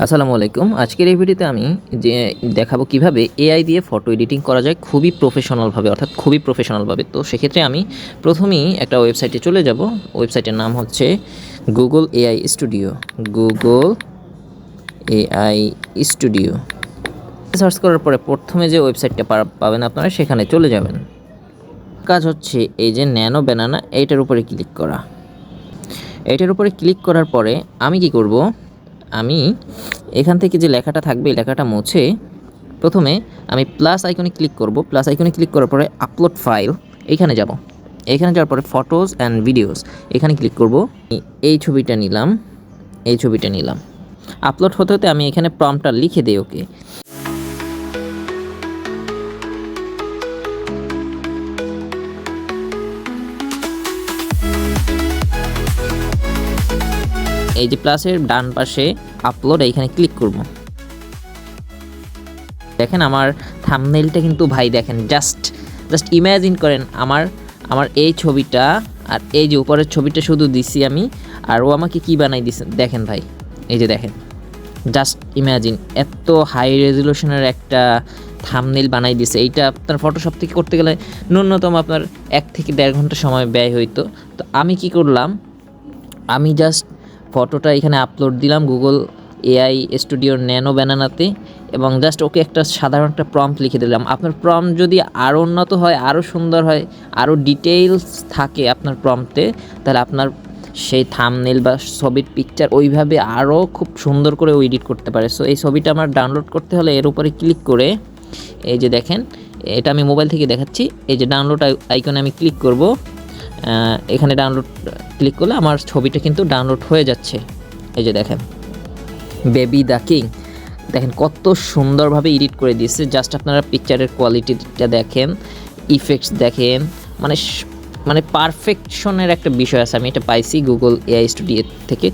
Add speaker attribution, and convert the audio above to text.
Speaker 1: আসসালামু আলাইকুম। আজকের এই ভিডিওতে আমি যে দেখাবো কিভাবে এআই দিয়ে ফটো এডিটিং করা যায় খুবই প্রফেশনালভাবে, অর্থাৎ খুবই প্রফেশনালভাবে। তো সেক্ষেত্রে আমি প্রথমেই একটা ওয়েবসাইটে চলে যাব। ওয়েবসাইটের নাম হচ্ছে Google AI studio. Google AI studio search করার পরে প্রথমে যে ওয়েবসাইটটা পাবেন আপনারা সেখানে চলে যাবেন। কাজ হচ্ছে এই যে ন্যানো ব্যানানা, এইটার উপরে ক্লিক করা। এইটার উপরে ক্লিক করার পরে আমি কি করব, আমি এখান থেকে যে লেখাটা থাকবে এই লেখাটা মুছে প্রথমে আমি প্লাস আইকনে ক্লিক করব। প্লাস আইকনে ক্লিক করার পরে আপলোড ফাইল এইখানে যাব। এখানে যাওয়ার পরে ফটোজ অ্যান্ড ভিডিওস এখানে ক্লিক করব। এই ছবিটা নিলাম। আপলোড হতে হতে আমি এখানে প্রম্পটটা লিখে দিই। ওকে, এই যে প্লাসের ডান পাশে আপলোড, এইখানে ক্লিক করব। দেখেন আমার থাম্বনেইলটা কিন্তু ভাই দেখেন, জাস্ট ইমাজিন করেন আমার এই ছবিটা আর এই যে উপরের ছবিটা শুধু দিছি আমি, আর ও আমাকে কি বানাই দিছে দেখেন ভাই। এই যে দেখেন, জাস্ট ইমাজিন এত হাই রেজলিউশনের একটা থাম্বনেইল বানাই দিছে। এইটা আপনার ফটোশপ থেকে করতে গেলে ন্যূনতম আপনার 1 থেকে 1.5 ঘন্টা সময় ব্যয় হইতো। তো আমি কি করলাম, আমি জাস্ট ফটোটা এখানে আপলোড দিলাম গুগল এআই স্টুডিওর ন্যানো ব্যানানাতে, এবং জাস্ট ওকে একটা সাধারণ একটা প্রম্পট লিখে দিলাম। আপনার প্রম্পট যদি আরও উন্নত হয়, আরও সুন্দর হয়, আরও ডিটেইলস থাকে আপনার প্রম্পটে, তাহলে আপনার সেই থাম্বনেইল বা ছবির পিকচার ওইভাবে আরও খুব সুন্দর করে এডিট করতে পারে। সো এই ছবিটা আমার ডাউনলোড করতে হলে এর উপরে ক্লিক করে, এই যে দেখেন, এটা আমি মোবাইল থেকে দেখাচ্ছি। এই যে ডাউনলোড আইকনে আমি ক্লিক করব। এখানে ডাউনলোড ক্লিক করলে আমার ছবিটা কিন্তু ডাউনলোড হয়ে যাচ্ছে। এই যে দেখেন, বেবি দ্য কিং, দেখেন কত সুন্দরভাবে এডিট করে দিয়েছে। জাস্ট আপনারা পিকচারের কোয়ালিটিটা দেখেন, ইফেক্টস দেখেন, মানে পারফেকশনের একটা বিষয় আছে। আমি এটা পাইছি গুগল এআই স্টুডিও থেকে।